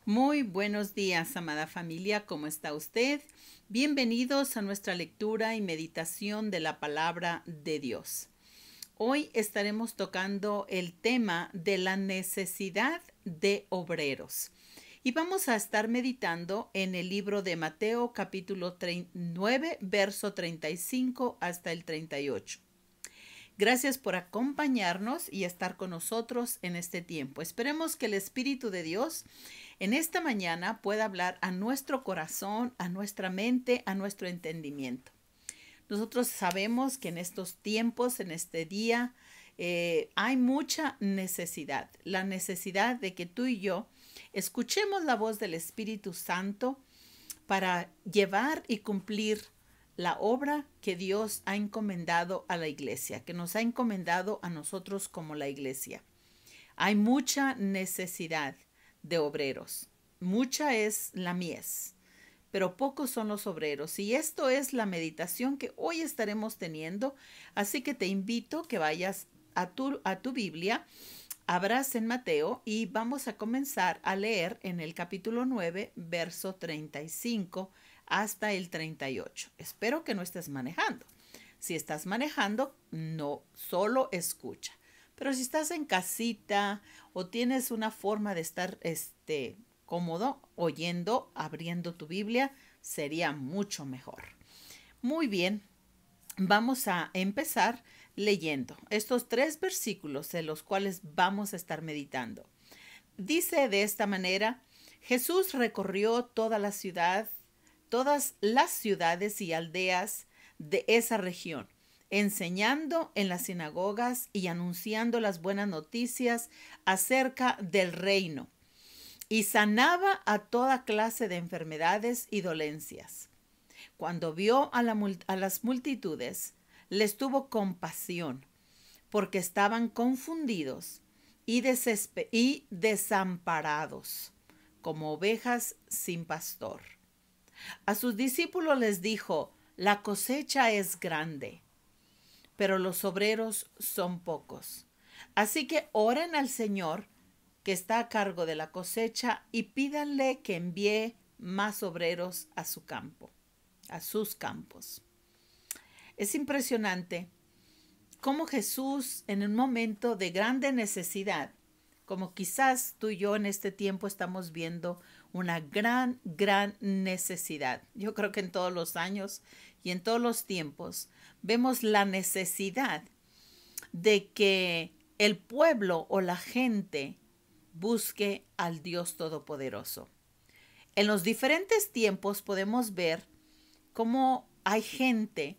Muy buenos días, amada familia, ¿cómo está usted? Bienvenidos a nuestra lectura y meditación de la palabra de Dios. Hoy estaremos tocando el tema de la necesidad de obreros. Y vamos a estar meditando en el libro de Mateo capítulo 9, verso 35 hasta el 38. Gracias por acompañarnos y estar con nosotros en este tiempo. Esperemos que el Espíritu de Dios en esta mañana pueda hablar a nuestro corazón, a nuestra mente, a nuestro entendimiento. Nosotros sabemos que en estos tiempos, en este día, hay mucha necesidad. La necesidad de que tú y yo escuchemos la voz del Espíritu Santo para llevar y cumplir la obra que Dios ha encomendado a la iglesia, que nos ha encomendado a nosotros como la iglesia. Hay mucha necesidad de obreros. Mucha es la mies, pero pocos son los obreros. Y esto es la meditación que hoy estaremos teniendo. Así que te invito que vayas a tu Biblia, abras en Mateo y vamos a comenzar a leer en el capítulo 9, verso 35 hasta el 38. Espero que no estés manejando. Si estás manejando, no, solo escucha. Pero si estás en casita o tienes una forma de estar cómodo oyendo, abriendo tu Biblia, sería mucho mejor. Muy bien, vamos a empezar leyendo estos 3 versículos de los cuales vamos a estar meditando. Dice de esta manera: Jesús recorrió todas las ciudades y aldeas de esa región, enseñando en las sinagogas y anunciando las buenas noticias acerca del reino, y sanaba a toda clase de enfermedades y dolencias. Cuando vio a las multitudes, les tuvo compasión, porque estaban confundidos y desamparados, como ovejas sin pastor. A sus discípulos les dijo: la cosecha es grande, pero los obreros son pocos. Así que oren al Señor, que está a cargo de la cosecha, y pídanle que envíe más obreros a su campo, a sus campos. Es impresionante cómo Jesús, en un momento de grande necesidad, como quizás tú y yo en este tiempo estamos viendo una gran necesidad. Yo creo que en todos los años y en todos los tiempos vemos la necesidad de que el pueblo o la gente busque al Dios Todopoderoso. En los diferentes tiempos podemos ver cómo hay gente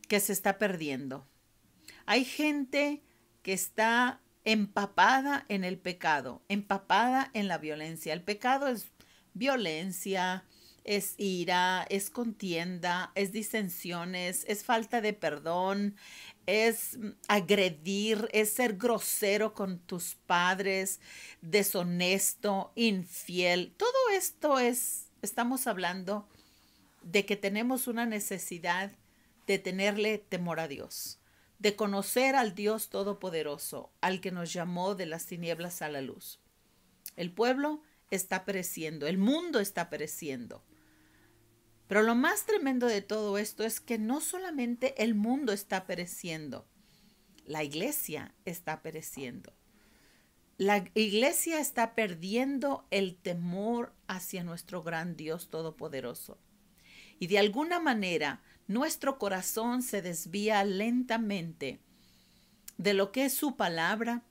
que se está perdiendo. Hay gente que está empapada en el pecado, empapada en la violencia. El pecado es violencia, es ira, es contienda, es disensiones, es falta de perdón, es agredir, es ser grosero con tus padres, deshonesto, infiel. Todo esto estamos hablando de que tenemos una necesidad de tenerle temor a Dios, de conocer al Dios Todopoderoso, al que nos llamó de las tinieblas a la luz. El pueblo está pereciendo, el mundo está pereciendo. Pero lo más tremendo de todo esto es que no solamente el mundo está pereciendo, la iglesia está pereciendo. La iglesia está perdiendo el temor hacia nuestro gran Dios Todopoderoso. Y de alguna manera nuestro corazón se desvía lentamente de lo que es su palabra,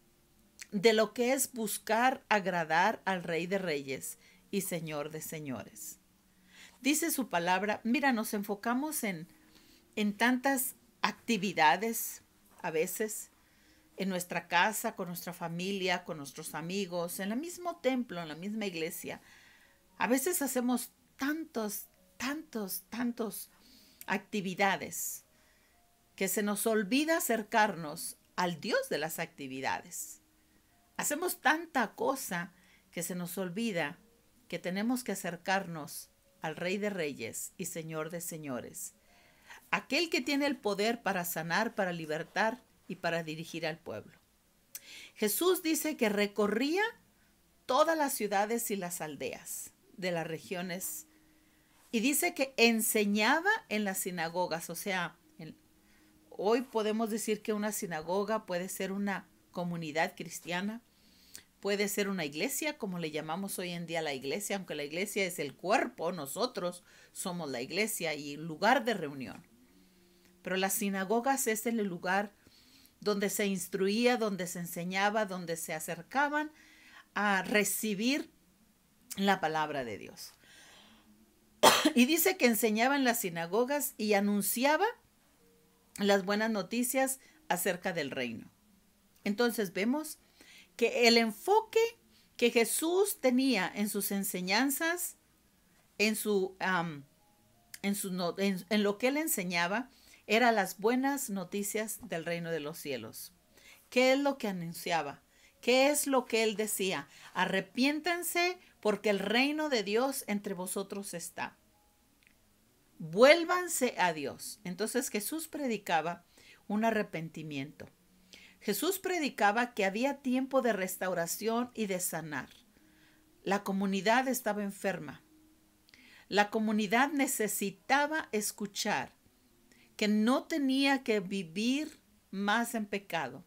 de lo que es buscar agradar al Rey de Reyes y Señor de Señores. Dice su palabra, mira, nos enfocamos en tantas actividades a veces, en nuestra casa, con nuestra familia, con nuestros amigos, en el mismo templo, en la misma iglesia. A veces hacemos tantos actividades que se nos olvida acercarnos al Dios de las actividades. Hacemos tanta cosa que se nos olvida que tenemos que acercarnos al Rey de Reyes y Señor de Señores, aquel que tiene el poder para sanar, para libertar y para dirigir al pueblo. Jesús dice que recorría todas las ciudades y las aldeas de las regiones. Y dice que enseñaba en las sinagogas. O sea, hoy podemos decir que una sinagoga puede ser una comunidad cristiana, puede ser una iglesia, como le llamamos hoy en día la iglesia, aunque la iglesia es el cuerpo, nosotros somos la iglesia y lugar de reunión. Pero las sinagogas es el lugar donde se instruía, donde se enseñaba, donde se acercaban a recibir la palabra de Dios. Y dice que enseñaba en las sinagogas y anunciaba las buenas noticias acerca del reino. Entonces vemos que el enfoque que Jesús tenía en sus enseñanzas, en lo que él enseñaba, era las buenas noticias del reino de los cielos. ¿Qué es lo que anunciaba? ¿Qué es lo que él decía? Arrepiéntanse porque el reino de Dios entre vosotros está. Vuélvanse a Dios. Entonces Jesús predicaba un arrepentimiento. Jesús predicaba que había tiempo de restauración y de sanar. La comunidad estaba enferma. La comunidad necesitaba escuchar que no tenía que vivir más en pecado,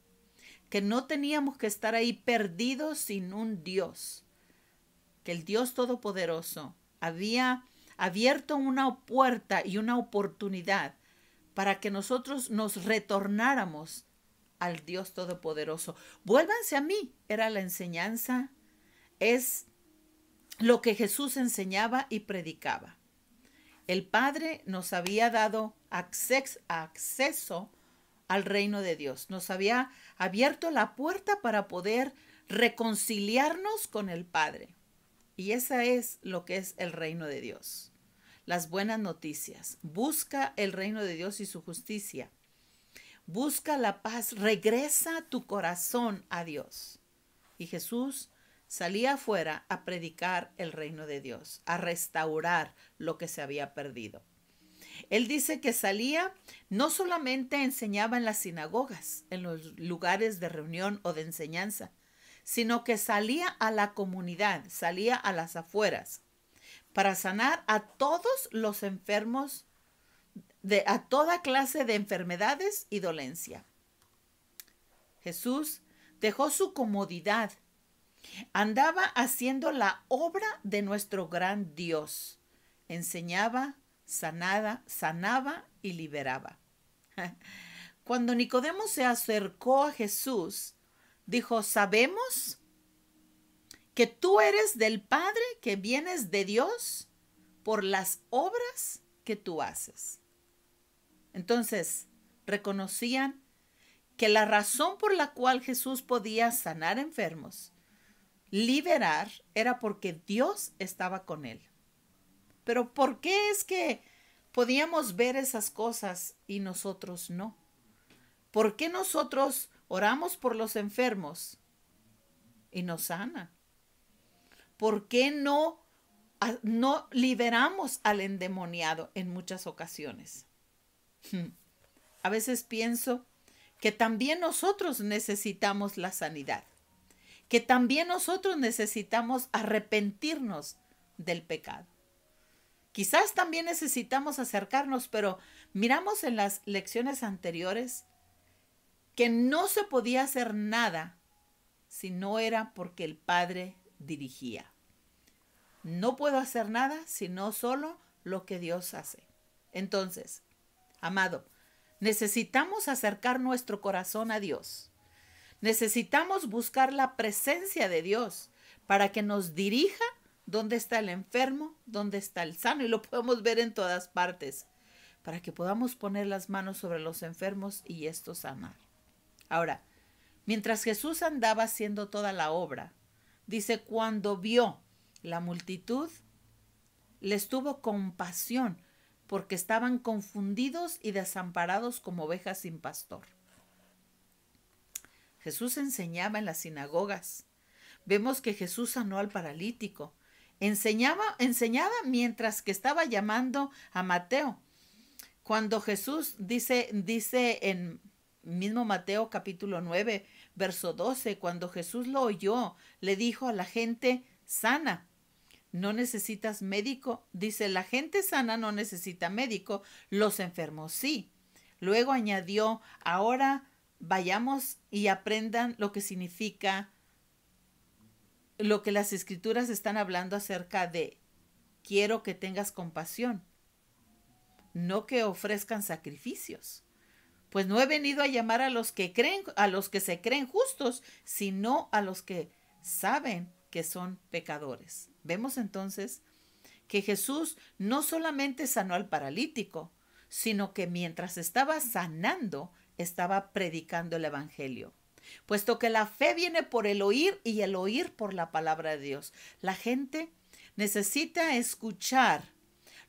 que no teníamos que estar ahí perdidos sin un Dios, que el Dios Todopoderoso había abierto una puerta y una oportunidad para que nosotros nos retornáramos al Dios Todopoderoso. Vuélvanse a mí, era la enseñanza, es lo que Jesús enseñaba y predicaba. El Padre nos había dado acceso al reino de Dios. Nos había abierto la puerta para poder reconciliarnos con el Padre. Y esa es lo que es el reino de Dios. Las buenas noticias. Busca el reino de Dios y su justicia. Busca la paz. Regresa tu corazón a Dios. Y Jesús salía afuera a predicar el reino de Dios, a restaurar lo que se había perdido. Él dice que salía, no solamente enseñaba en las sinagogas, en los lugares de reunión o de enseñanza, sino que salía a la comunidad, salía a las afueras, para sanar a todos los enfermos, a toda clase de enfermedades y dolencia. Jesús dejó su comodidad. Andaba haciendo la obra de nuestro gran Dios. Enseñaba, sanaba y liberaba. Cuando Nicodemo se acercó a Jesús, dijo, ¿sabemos que tú eres del Padre, que vienes de Dios por las obras que tú haces? Entonces, reconocían que la razón por la cual Jesús podía sanar enfermos, liberar, era porque Dios estaba con él. Pero ¿por qué es que podíamos ver esas cosas y nosotros no? ¿Por qué nosotros oramos por los enfermos y nos sanan? ¿Por qué no liberamos al endemoniado en muchas ocasiones? A veces pienso que también nosotros necesitamos la sanidad, que también nosotros necesitamos arrepentirnos del pecado. Quizás también necesitamos acercarnos, pero miramos en las lecciones anteriores que no se podía hacer nada si no era porque el Padre dirigía. No puedo hacer nada sino solo lo que Dios hace. Entonces, amado, necesitamos acercar nuestro corazón a Dios. Necesitamos buscar la presencia de Dios para que nos dirija dónde está el enfermo, dónde está el sano, y lo podemos ver en todas partes, para que podamos poner las manos sobre los enfermos y estos sanar. Ahora, mientras Jesús andaba haciendo toda la obra, dice, cuando vio la multitud, les tuvo compasión, porque estaban confundidos y desamparados como ovejas sin pastor. Jesús enseñaba en las sinagogas. Vemos que Jesús sanó al paralítico. Enseñaba mientras que estaba llamando a Mateo. Cuando Jesús dice en mismo Mateo capítulo 9, verso 12, cuando Jesús lo oyó, le dijo a la gente sana, no necesitas médico. Dice, la gente sana no necesita médico, los enfermos sí. Luego añadió, ahora vayamos y aprendan lo que significa lo que las escrituras están hablando acerca de quiero que tengas compasión, no que ofrezcan sacrificios. Pues no he venido a llamar a los que creen, a los que se creen justos, sino a los que saben que son pecadores. Vemos entonces que Jesús no solamente sanó al paralítico, sino que mientras estaba sanando, estaba predicando el evangelio. Puesto que la fe viene por el oír y el oír por la palabra de Dios. La gente necesita escuchar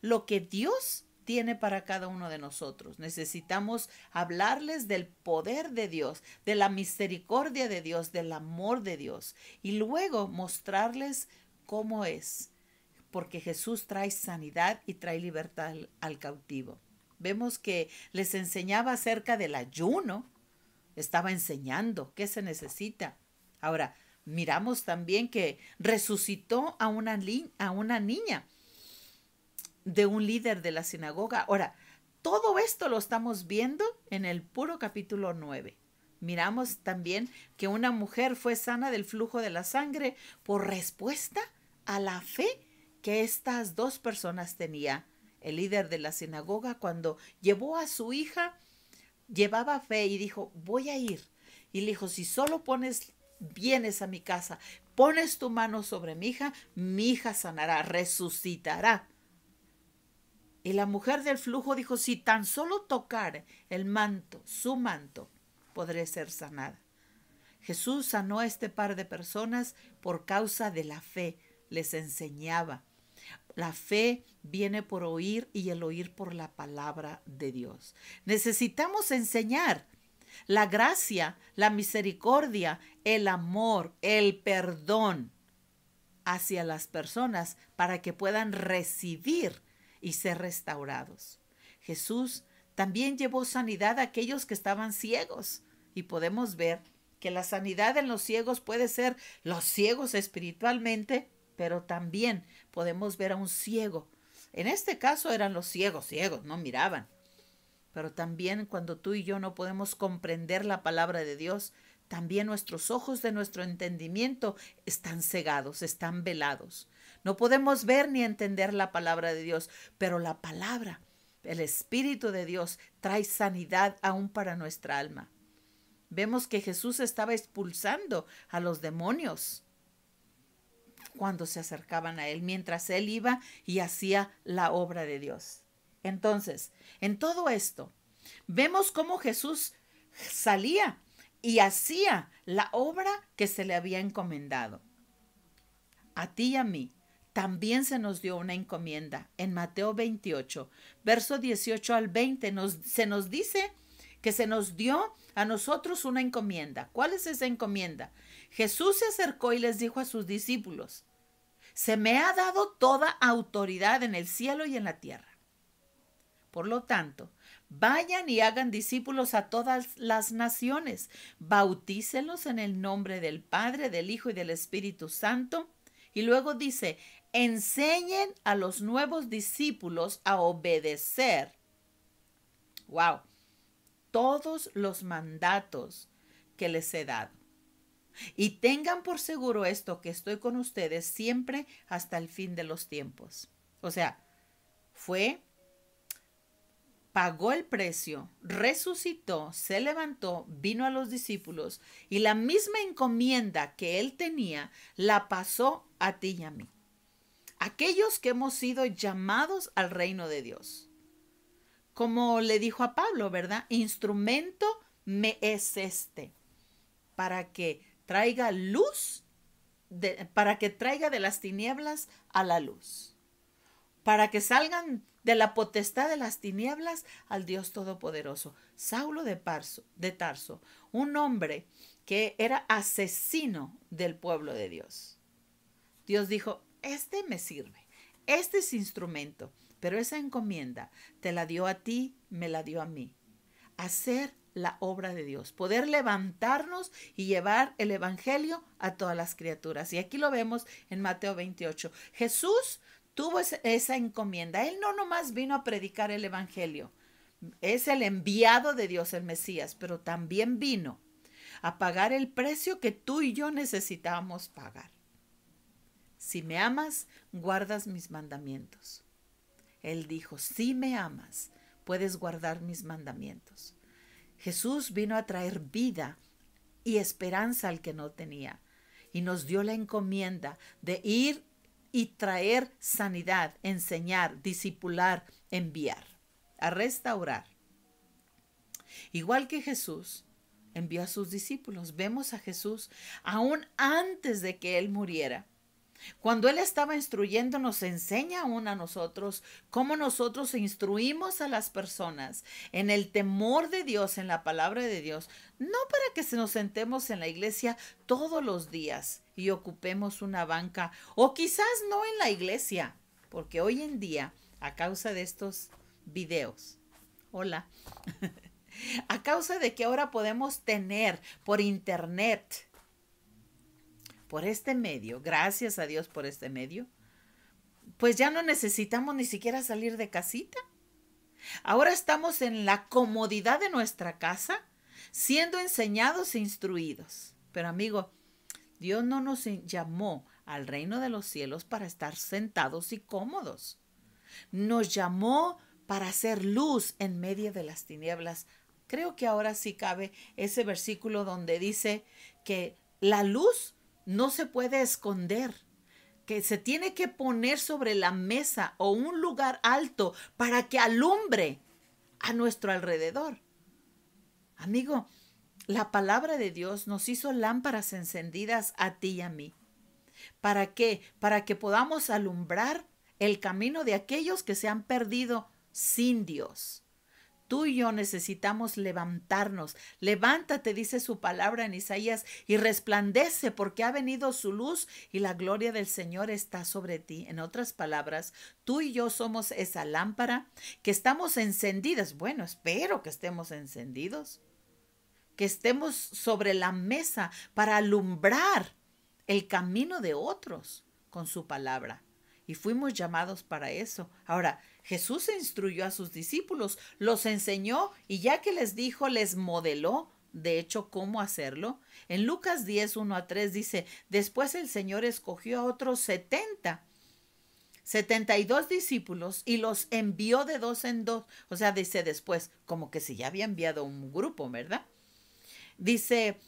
lo que Dios tiene para cada uno de nosotros. Necesitamos hablarles del poder de Dios, de la misericordia de Dios, del amor de Dios, y luego mostrarles cómo es, porque Jesús trae sanidad y trae libertad al cautivo. Vemos que les enseñaba acerca del ayuno, estaba enseñando qué se necesita. Ahora, miramos también que resucitó a una niña de un líder de la sinagoga. Ahora, todo esto lo estamos viendo en el puro capítulo 9. Miramos también que una mujer fue sana del flujo de la sangre por respuesta a la fe que estas dos personas tenían. El líder de la sinagoga, cuando llevó a su hija, llevaba fe y dijo, voy a ir. Y le dijo, si solo vienes a mi casa, pones tu mano sobre mi hija sanará, resucitará. Y la mujer del flujo dijo, si tan solo tocar el manto, su manto, podré ser sanada. Jesús sanó a este par de personas por causa de la fe. Les enseñaba. La fe viene por oír y el oír por la palabra de Dios. Necesitamos enseñar la gracia, la misericordia, el amor, el perdón hacia las personas para que puedan recibir y ser restaurados. Jesús también llevó sanidad a aquellos que estaban ciegos, y podemos ver que la sanidad en los ciegos puede ser los ciegos espiritualmente, pero también podemos ver a un ciego. En este caso eran los ciegos, no miraban. Pero también cuando tú y yo no podemos comprender la palabra de Dios, también nuestros ojos de nuestro entendimiento están cegados, están velados. No podemos ver ni entender la palabra de Dios, pero la palabra, el Espíritu de Dios, trae sanidad aún para nuestra alma. Vemos que Jesús estaba expulsando a los demonios cuando se acercaban a él, mientras él iba y hacía la obra de Dios. Entonces, en todo esto, vemos cómo Jesús salía y hacía la obra que se le había encomendado. A ti y a mí también se nos dio una encomienda. En Mateo 28, verso 18 al 20, se nos dice que se nos dio a nosotros una encomienda. ¿Cuál es esa encomienda? Jesús se acercó y les dijo a sus discípulos, se me ha dado toda autoridad en el cielo y en la tierra. Por lo tanto, vayan y hagan discípulos a todas las naciones, bautícenlos en el nombre del Padre, del Hijo y del Espíritu Santo. Y luego dice, enseñen a los nuevos discípulos a obedecer. ¡Wow! Todos los mandatos que les he dado. Y tengan por seguro esto, que estoy con ustedes siempre hasta el fin de los tiempos. O sea, pagó el precio, resucitó, se levantó, vino a los discípulos y la misma encomienda que él tenía la pasó a ti y a mí. Aquellos que hemos sido llamados al reino de Dios. Como le dijo a Pablo, ¿verdad? Instrumento me es este, para que traiga luz, para que traiga de las tinieblas a la luz, para que salgan de la potestad de las tinieblas al Dios Todopoderoso. Saulo de Tarso, un hombre que era asesino del pueblo de Dios. Dios dijo, este me sirve, este es instrumento, pero esa encomienda te la dio a ti, me la dio a mí. Hacer la obra de Dios, poder levantarnos y llevar el evangelio a todas las criaturas. Y aquí lo vemos en Mateo 28. Jesús tuvo esa encomienda. Él no nomás vino a predicar el evangelio. Es el enviado de Dios, el Mesías, pero también vino a pagar el precio que tú y yo necesitábamos pagar. Si me amas, guardas mis mandamientos. Él dijo, si me amas, puedes guardar mis mandamientos. Jesús vino a traer vida y esperanza al que no tenía. Y nos dio la encomienda de ir y traer sanidad, enseñar, discipular, enviar, a restaurar. Igual que Jesús envió a sus discípulos. Vemos a Jesús aún antes de que Él muriera. Cuando Él estaba instruyendo, nos enseña aún a nosotros cómo nosotros instruimos a las personas en el temor de Dios, en la palabra de Dios, no para que nos sentemos en la iglesia todos los días y ocupemos una banca, o quizás no en la iglesia, porque hoy en día, a causa de estos videos, hola, a causa de que ahora podemos tener por internet, por este medio, gracias a Dios por este medio, pues ya no necesitamos ni siquiera salir de casita. Ahora estamos en la comodidad de nuestra casa, siendo enseñados e instruidos. Pero amigo, Dios no nos llamó al reino de los cielos para estar sentados y cómodos. Nos llamó para hacer luz en medio de las tinieblas. Creo que ahora sí cabe ese versículo donde dice que la luz no se puede esconder, que se tiene que poner sobre la mesa o un lugar alto para que alumbre a nuestro alrededor. Amigo, la palabra de Dios nos hizo lámparas encendidas a ti y a mí. ¿Para qué? Para que podamos alumbrar el camino de aquellos que se han perdido sin Dios. Tú y yo necesitamos levantarnos. Levántate, dice su palabra en Isaías, y resplandece porque ha venido su luz y la gloria del Señor está sobre ti. En otras palabras, tú y yo somos esa lámpara que estamos encendidas. Bueno, espero que estemos encendidos, que estemos sobre la mesa para alumbrar el camino de otros con su palabra. Y fuimos llamados para eso. Ahora, Jesús instruyó a sus discípulos, los enseñó y ya que les dijo, les modeló, de hecho, cómo hacerlo. En Lucas 10, 1-3 dice, después el Señor escogió a otros 72 discípulos y los envió de 2 en 2. O sea, dice después, como que si ya había enviado un grupo, ¿verdad? Dice,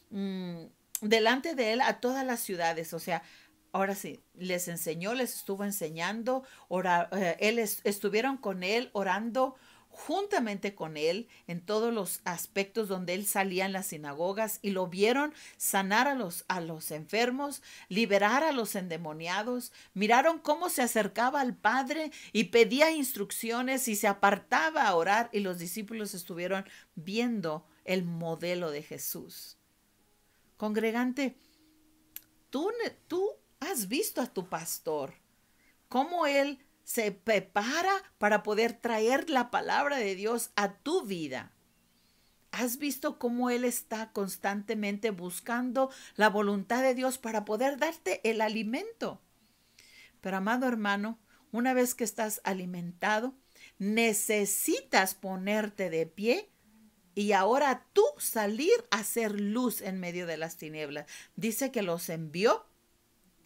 delante de él a todas las ciudades, o sea, ahora sí, les enseñó, les estuvo enseñando, estuvieron con él, orando juntamente con él en todos los aspectos donde él salía en las sinagogas y lo vieron sanar a los enfermos, liberar a los endemoniados, miraron cómo se acercaba al Padre y pedía instrucciones y se apartaba a orar y los discípulos estuvieron viendo el modelo de Jesús. Congregante, tú has visto a tu pastor, cómo él se prepara para poder traer la palabra de Dios a tu vida. Has visto cómo él está constantemente buscando la voluntad de Dios para poder darte el alimento. Pero amado hermano, una vez que estás alimentado, necesitas ponerte de pie y ahora tú salir a hacer luz en medio de las tinieblas. Dice que los envió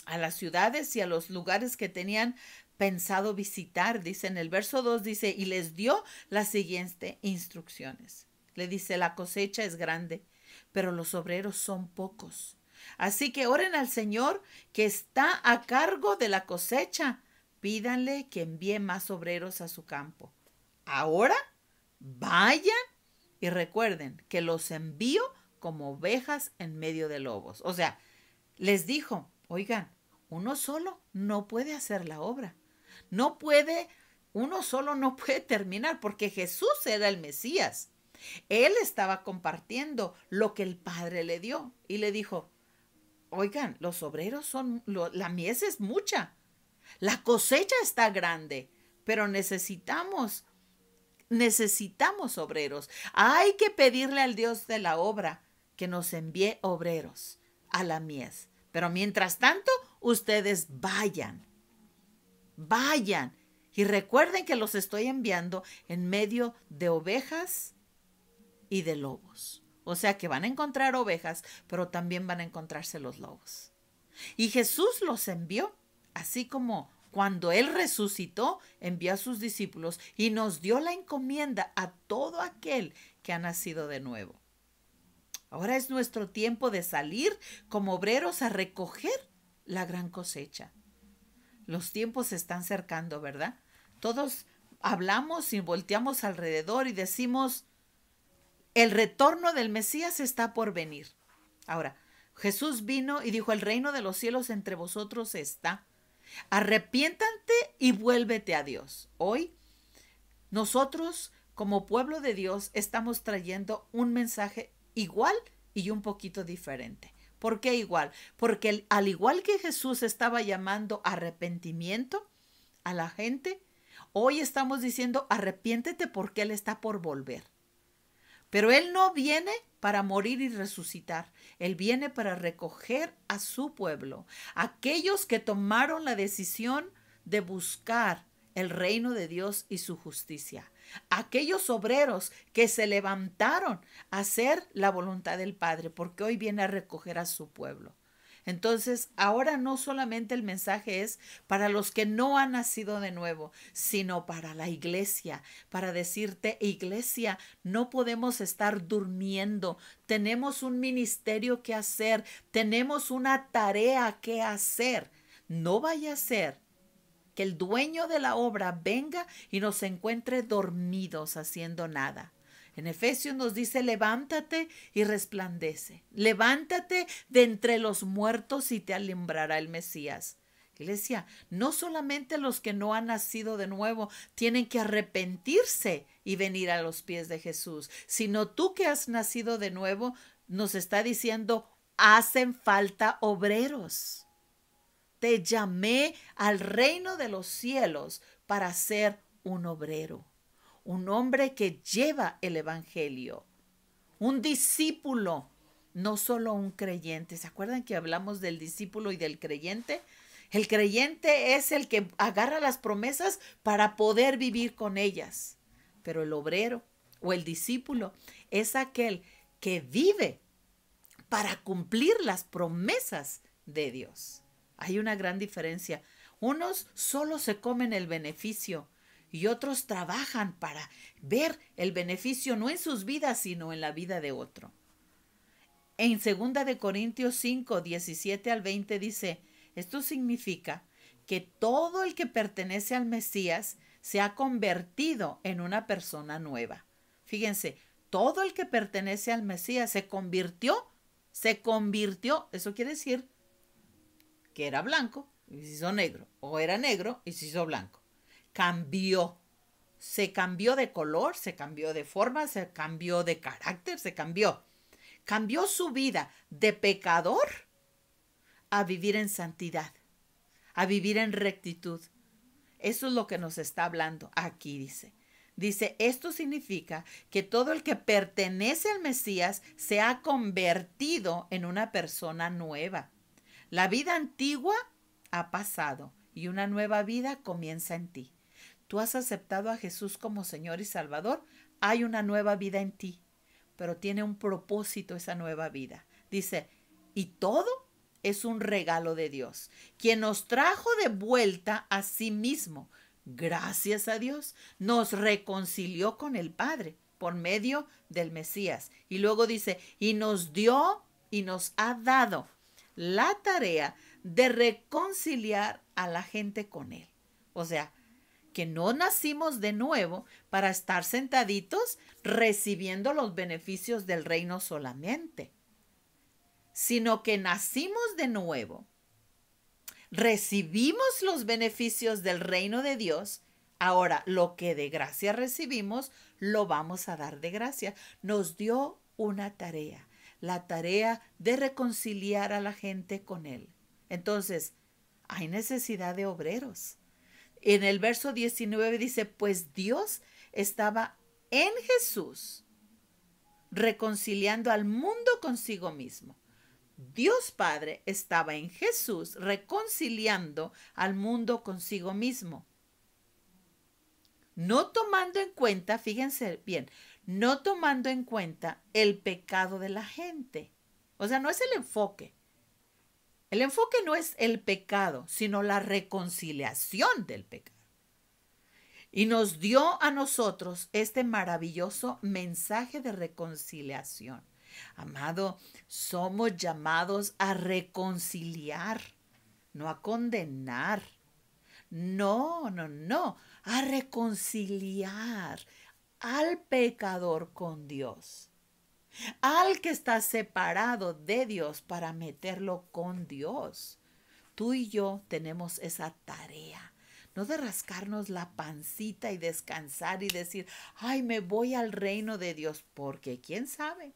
a las ciudades y a los lugares que tenían pensado visitar. Dice en el verso 2, dice, y les dio las siguientes instrucciones. Le dice, la cosecha es grande, pero los obreros son pocos. Así que oren al Señor que está a cargo de la cosecha. Pídanle que envíe más obreros a su campo. Ahora, vayan y recuerden que los envío como ovejas en medio de lobos. O sea, les dijo, oigan, uno solo no puede hacer la obra. Uno solo no puede terminar porque Jesús era el Mesías. Él estaba compartiendo lo que el Padre le dio y le dijo, oigan, los obreros la mies es mucha. La cosecha está grande, pero necesitamos necesitamos obreros. Hay que pedirle al Dios de la obra que nos envíe obreros a la mies. Pero mientras tanto, ustedes vayan. Vayan. Y recuerden que los estoy enviando en medio de ovejas y de lobos. O sea que van a encontrar ovejas, pero también van a encontrarse los lobos. Y Jesús los envió, así como cuando Él resucitó, envió a sus discípulos y nos dio la encomienda a todo aquel que ha nacido de nuevo. Ahora es nuestro tiempo de salir como obreros a recoger la gran cosecha. Los tiempos se están acercando, ¿verdad? Todos hablamos y volteamos alrededor y decimos, el retorno del Mesías está por venir. Ahora, Jesús vino y dijo, el reino de los cielos entre vosotros está. Arrepiéntate y vuélvete a Dios. Hoy, nosotros como pueblo de Dios estamos trayendo un mensaje igual y un poquito diferente. ¿Por qué igual? Porque al igual que Jesús estaba llamando arrepentimiento a la gente, hoy estamos diciendo arrepiéntete porque Él está por volver. Pero Él no viene para morir y resucitar. Él viene para recoger a su pueblo, aquellos que tomaron la decisión de buscar el reino de Dios y su justicia. Aquellos obreros que se levantaron a hacer la voluntad del Padre, porque hoy viene a recoger a su pueblo. Entonces, ahora no solamente el mensaje es para los que no han nacido de nuevo, sino para la iglesia, para decirte, iglesia, no podemos estar durmiendo, tenemos un ministerio que hacer, tenemos una tarea que hacer. No vaya a ser que el dueño de la obra venga y nos encuentre dormidos haciendo nada. En Efesios nos dice, levántate y resplandece. Levántate de entre los muertos y te alumbrará el Mesías. Iglesia, no solamente los que no han nacido de nuevo tienen que arrepentirse y venir a los pies de Jesús, sino tú que has nacido de nuevo, nos está diciendo, hacen falta obreros. Te llamé al reino de los cielos para ser un obrero. Un hombre que lleva el evangelio, un discípulo, no solo un creyente. ¿Se acuerdan que hablamos del discípulo y del creyente? El creyente es el que agarra las promesas para poder vivir con ellas. Pero el obrero o el discípulo es aquel que vive para cumplir las promesas de Dios. Hay una gran diferencia. Unos solo se comen el beneficio y otros trabajan para ver el beneficio no en sus vidas, sino en la vida de otro. En 2 de Corintios 5, 17 al 20 dice, esto significa que todo el que pertenece al Mesías se ha convertido en una persona nueva. Fíjense, todo el que pertenece al Mesías se convirtió, eso quiere decir que era blanco y se hizo negro, o era negro y se hizo blanco. Cambió, se cambió de color, se cambió de forma, se cambió de carácter, cambió su vida de pecador a vivir en santidad, a vivir en rectitud. Eso es lo que nos está hablando aquí, dice, esto significa que todo el que pertenece al Mesías se ha convertido en una persona nueva. La vida antigua ha pasado y una nueva vida comienza en ti. Tú has aceptado a Jesús como Señor y Salvador, hay una nueva vida en ti, pero tiene un propósito esa nueva vida. Dice, y todo es un regalo de Dios, quien nos trajo de vuelta a sí mismo. Gracias a Dios, nos reconcilió con el Padre por medio del Mesías. Y luego dice, y nos dio y nos ha dado la tarea de reconciliar a la gente con Él. O sea, que no nacimos de nuevo para estar sentaditos recibiendo los beneficios del reino solamente, sino que nacimos de nuevo, recibimos los beneficios del reino de Dios. Ahora, lo que de gracia recibimos, lo vamos a dar de gracia. Nos dio una tarea, la tarea de reconciliar a la gente con Él. Entonces, hay necesidad de obreros. En el verso 19 dice, pues Dios estaba en Jesús, reconciliando al mundo consigo mismo. Dios Padre estaba en Jesús reconciliando al mundo consigo mismo. No tomando en cuenta, fíjense bien, no tomando en cuenta el pecado de la gente. O sea, no es el enfoque. El enfoque no es el pecado, sino la reconciliación del pecado. Y nos dio a nosotros este maravilloso mensaje de reconciliación. Amado, somos llamados a reconciliar, no a condenar. No, no, no, a reconciliar al pecador con Dios, al que está separado de Dios para meterlo con Dios. Tú y yo tenemos esa tarea, no de rascarnos la pancita y descansar y decir, ay, me voy al reino de Dios, porque quién sabe.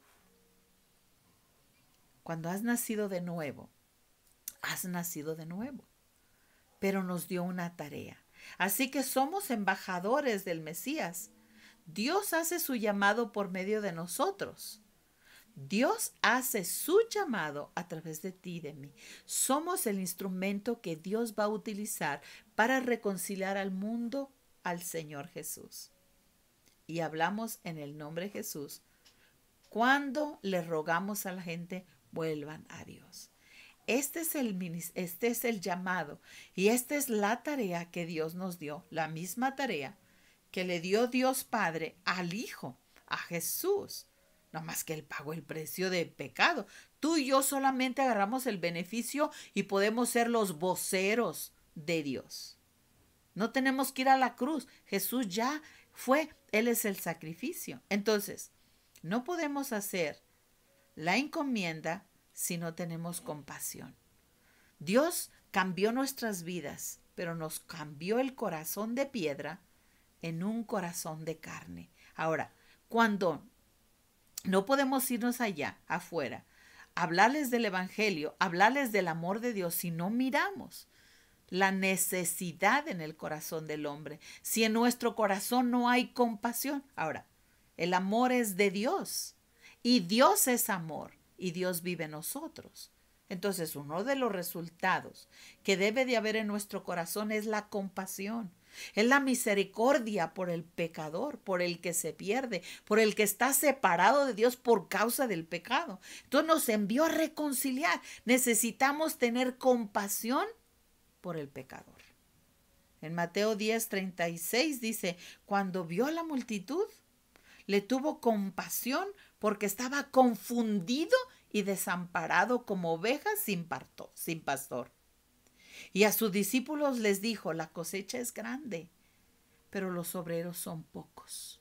Cuando has nacido de nuevo, pero nos dio una tarea. Así que somos embajadores del Mesías. Dios hace su llamado por medio de nosotros. Dios hace su llamado a través de ti y de mí. Somos el instrumento que Dios va a utilizar para reconciliar al mundo al Señor Jesús. Y hablamos en el nombre de Jesús cuando le rogamos a la gente, vuelvan a Dios. Este es el llamado y esta es la tarea que Dios nos dio, la misma tarea que le dio Dios Padre al Hijo, a Jesús. No más que Él pagó el precio de pecado. Tú y yo solamente agarramos el beneficio y podemos ser los voceros de Dios. No tenemos que ir a la cruz. Jesús ya fue, Él es el sacrificio. Entonces, no podemos hacer la encomienda si no tenemos compasión. Dios cambió nuestras vidas, pero nos cambió el corazón de piedra en un corazón de carne. Ahora, cuando no podemos irnos allá, afuera, hablarles del Evangelio, hablarles del amor de Dios si no miramos la necesidad en el corazón del hombre, si en nuestro corazón no hay compasión. Ahora, el amor es de Dios y Dios es amor y Dios vive en nosotros. Entonces, uno de los resultados que debe de haber en nuestro corazón es la compasión. Es la misericordia por el pecador, por el que se pierde, por el que está separado de Dios por causa del pecado. Entonces nos envió a reconciliar. Necesitamos tener compasión por el pecador. En Mateo 10:36 dice, cuando vio a la multitud, le tuvo compasión porque estaba confundido y desamparado como oveja sin pastor. Y a sus discípulos les dijo, la cosecha es grande, pero los obreros son pocos.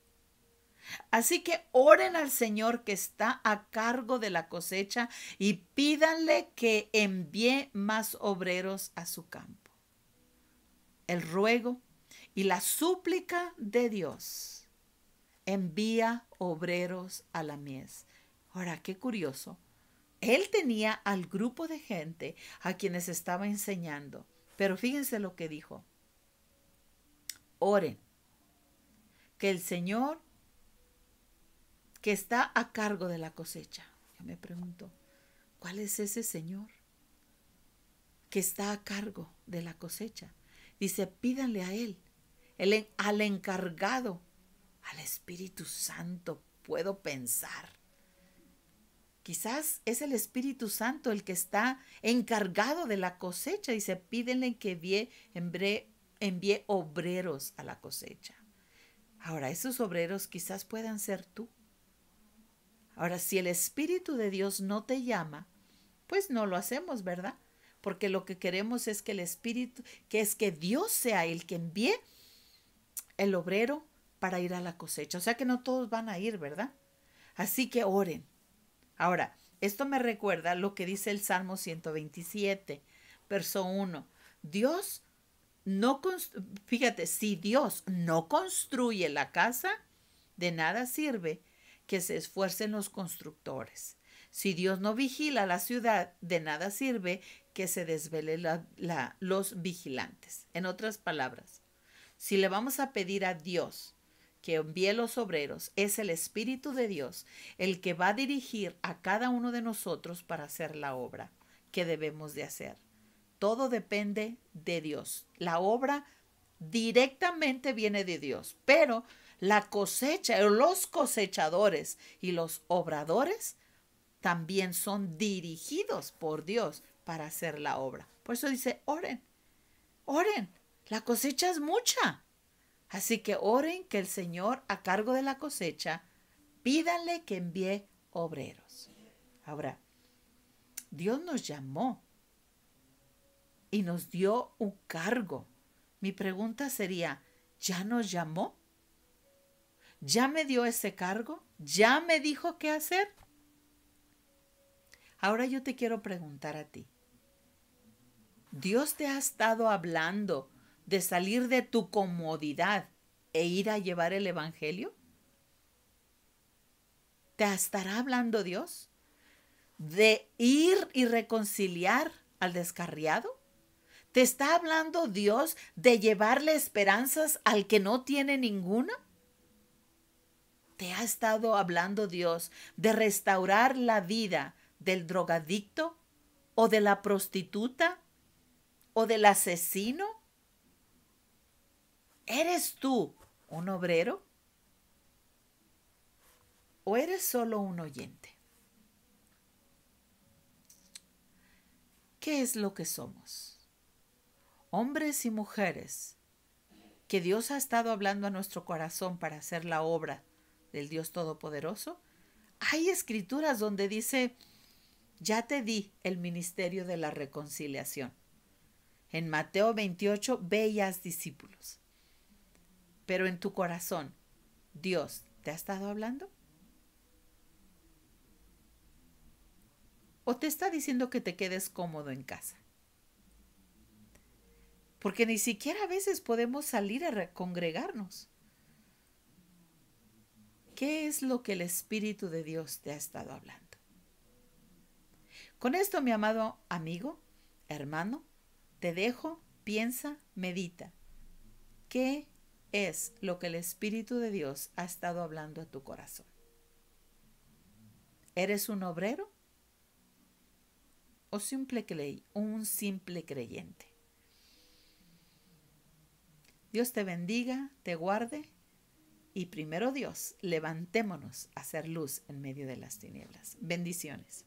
Así que oren al Señor que está a cargo de la cosecha y pídanle que envíe más obreros a su campo. El ruego y la súplica de Dios envía obreros a la mies. Ahora, qué curioso. Él tenía al grupo de gente a quienes estaba enseñando. Pero fíjense lo que dijo. Oren que el Señor que está a cargo de la cosecha. Yo me pregunto, ¿cuál es ese Señor que está a cargo de la cosecha? Dice, pídanle a Él, al encargado, al Espíritu Santo, puedo pensar. Quizás es el Espíritu Santo el que está encargado de la cosecha. Dice, pídenle que envíe obreros a la cosecha. Ahora, esos obreros quizás puedan ser tú. Ahora, si el Espíritu de Dios no te llama, pues no lo hacemos, ¿verdad? Porque lo que queremos es que el Espíritu, que es que Dios sea el que envíe el obrero para ir a la cosecha. O sea que no todos van a ir, ¿verdad? Así que oren. Ahora, esto me recuerda lo que dice el Salmo 127, verso 1. Fíjate, si Dios no construye la casa, de nada sirve que se esfuercen los constructores. Si Dios no vigila la ciudad, de nada sirve que se desvelen los vigilantes. En otras palabras, si le vamos a pedir a Dios que envíe los obreros, es el Espíritu de Dios el que va a dirigir a cada uno de nosotros para hacer la obra que debemos de hacer. Todo depende de Dios. La obra directamente viene de Dios, pero la cosecha, los cosechadores y los obradores también son dirigidos por Dios para hacer la obra. Por eso dice, oren, oren, la cosecha es mucha. Así que oren que el Señor, a cargo de la cosecha, pídanle que envíe obreros. Ahora, Dios nos llamó y nos dio un cargo. Mi pregunta sería, ¿ya nos llamó? ¿Ya me dio ese cargo? ¿Ya me dijo qué hacer? Ahora yo te quiero preguntar a ti. ¿Dios te ha estado hablando de salir de tu comodidad e ir a llevar el evangelio? ¿Te estará hablando Dios de ir y reconciliar al descarriado? ¿Te está hablando Dios de llevarle esperanzas al que no tiene ninguna? ¿Te ha estado hablando Dios de restaurar la vida del drogadicto o de la prostituta o del asesino? ¿Eres tú un obrero o eres solo un oyente? ¿Qué es lo que somos? Hombres y mujeres que Dios ha estado hablando a nuestro corazón para hacer la obra del Dios Todopoderoso. Hay escrituras donde dice, ya te di el ministerio de la reconciliación. En Mateo 28, ve y haz discípulos. Pero en tu corazón, ¿Dios te ha estado hablando? ¿O te está diciendo que te quedes cómodo en casa? Porque ni siquiera a veces podemos salir a congregarnos. ¿Qué es lo que el Espíritu de Dios te ha estado hablando? Con esto, mi amado amigo, hermano, te dejo, piensa, medita. ¿Qué es lo que el Espíritu de Dios ha estado hablando a tu corazón? ¿Eres un obrero o un simple creyente? Dios te bendiga, te guarde y primero Dios, levantémonos a hacer luz en medio de las tinieblas. Bendiciones.